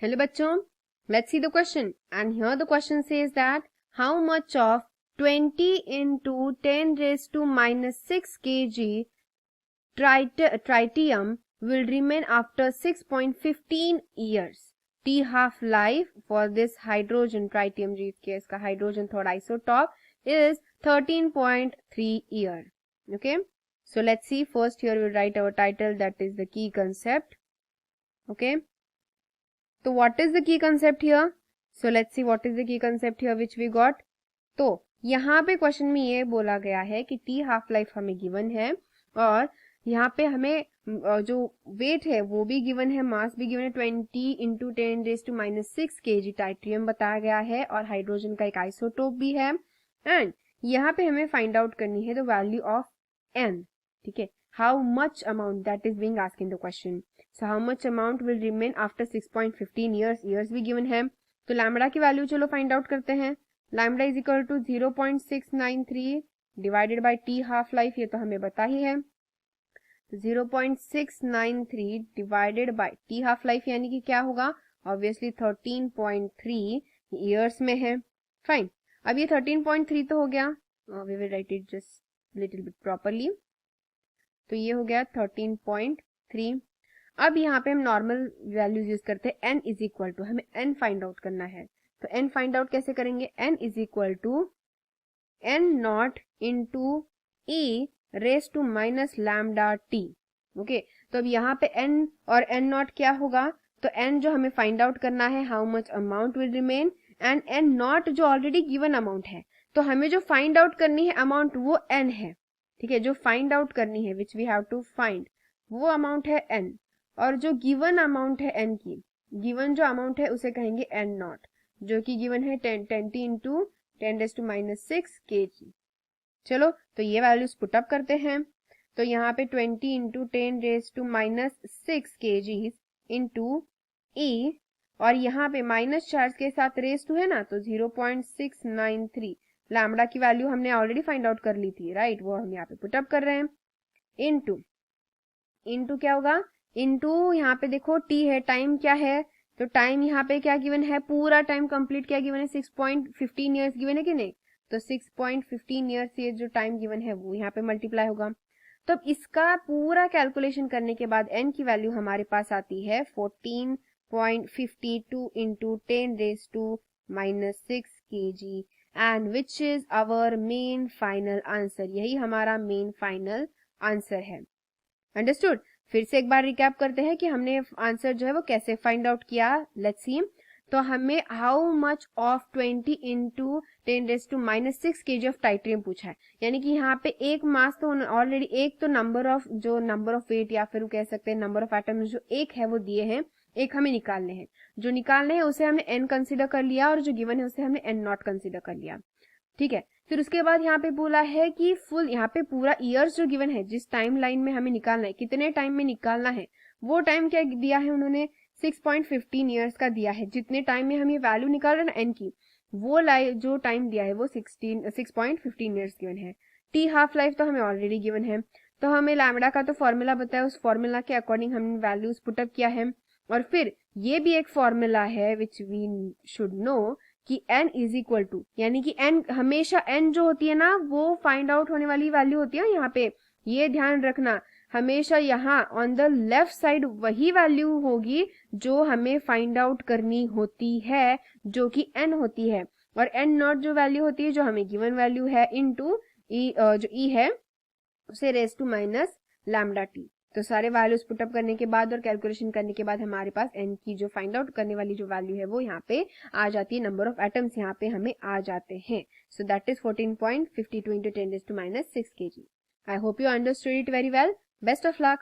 Hello bachon, let's see the question. And here the question says that how much of 20 into 10 raised to minus 6 kg tritium will remain after 6.15 years. T half life for this hydrogen tritium जिस case का hydrogen third isotope is 13.3 year. Okay, so let's see. First here we'll write our title, that is the key concept. Okay, so what is the key concept here? So let's see what is the key concept here which we got. तो यहाँ पे question में ये बोला गया है कि T half life हमें गिवन है और यहाँ पे हमें जो वेट है वो भी गिवन है, मास भी गिवन है 20 into 10 raise to minus 6 kg tritium बताया गया है और हाइड्रोजन का एक आइसोटोप भी है। एंड यहाँ पे हमें फाइंड आउट करनी है द वैल्यू ऑफ एन। ठीक है, how much amount that is being asked in the question. So how much amount will remain after 6.15 years भी गिवन है। तो लैम्बडा की वैल्यू चलो फाइंड आउट करते हैं। Lambda is equal to 0.693 divided by T half life, ये तो हमें पता ही है। 0.693 divided by T half life यानी कि क्या होगा, ऑब्वियसली 13.3 ईयर्स में है। फाइन, अब ये 13.3 तो हो गया, we will write it just little bit properly. तो ये हो गया 13.3। अब यहाँ पे हम नॉर्मल वैल्यूज यूज करते हैं। n इज इक्वल टू, हमें n फाइंड आउट करना है। तो n फाइंड आउट कैसे करेंगे, n is equal to n naught into e raise to minus lambda T. Okay, तो अब यहाँ पे n और n नॉट क्या होगा, तो n जो हमें फाइंड आउट करना है how much amount will remain, and n not जो ऑलरेडी गिवन अमाउंट है। तो हमें जो फाइंड आउट करनी है अमाउंट वो n है। ठीक है, जो फाइंड आउट करनी है which we have to find वो अमाउंट है n, और जो गिवन अमाउंट है n की, गिवन जो अमाउंट है उसे कहेंगे n नॉट, जो कि गिवन है 10 into 10 raise to minus 6 kg। चलो तो ये वैल्यूज पुटअप करते हैं। तो यहाँ पे 20 into 10 raise to minus 6 kg into e, और यहाँ पे माइनस चार्ज के साथ रेज टू है ना, तो 0.693 लैम्बडा की वैल्यू हमने ऑलरेडी फाइंड आउट कर ली थी, राइट, वो हम यहाँ पे पुटअप कर रहे हैं। इंटू क्या होगा, इंटू यहाँ पे देखो t है, टाइम क्या है, तो टाइम यहाँ पे क्या गिवन है, पूरा टाइम कंप्लीट क्या गिवन है, 6.15 ईयर्स गिवन है कि नहीं, तो 6.15 ईयर्स ये जो टाइम गिवन है वो यहाँ पे मल्टीप्लाई होगा। तो इसका पूरा कैलकुलेशन करने के बाद n की वैल्यू हमारे पास आती है 14.52 into 10 raise to minus 6 kg, and which is our main final answer. यही हमारा मेन फाइनल आंसर है। अंडरस्टूड। फिर से एक बार रिकैप करते हैं कि हमने आंसर जो है वो कैसे फाइंड आउट किया। Let's see. तो हमें how much of 20 into 10 raise to minus 6 kg of tritium पूछा है, यानी कि यहाँ पे एक मास तो ऑलरेडी, एक तो नंबर ऑफ वेट या फिर कह सकते हैं नंबर ऑफ एटम्स जो एक है वो दिए हैं, एक हमें निकालने हैं। जो निकालने हैं उसे हमने n कंसिडर कर लिया और जो गिवन है उसे हमने n नॉट कंसिडर कर लिया। ठीक है, फिर उसके बाद यहाँ पे बोला है कि फुल यहाँ पे पूरा ईयर्स जो गिवन है, जिस टाइम लाइन में हमें निकालना है, कितने टाइम में निकालना है, वो टाइम क्या दिया है उन्होंने, 6.15 ईयर्स का दिया है। जितने टाइम में हम ये वैल्यू निकाल रहे हैं ना एन की, वो जो टाइम दिया है वो 6.15 ईयर्स गिवन है। टी हाफ लाइफ तो हमें ऑलरेडी गिवन है, तो हमें लैम्बडा का तो फॉर्मूला बताया, उस फॉर्मूला के अकॉर्डिंग हमने वैल्यूज पुटअप किया है। और फिर ये भी एक फॉर्मूला है विच वी शुड नो कि n इज इक्वल टू, यानी कि n हमेशा, n जो होती है ना वो फाइंड आउट होने वाली वैल्यू होती है। यहाँ पे ये ध्यान रखना, हमेशा यहाँ ऑन द लेफ्ट साइड वही वैल्यू होगी जो हमें फाइंड आउट करनी होती है, जो कि n होती है, और n नॉट जो वैल्यू होती है जो हमें गिवन वैल्यू है इनटू e, जो e है उसे raise to minus lambda T. तो सारे वैल्यूज पुटअप करने के बाद और कैलकुलेशन करने के बाद हमारे पास n की जो फाइंड आउट करने वाली जो वैल्यू है वो यहाँ पे आ जाती है, नंबर ऑफ एटम्स यहाँ पे हमें आ जाते हैं। So that is 14.52 into 10 raised to minus 6 kg. I hope you understood it very well. Best of luck.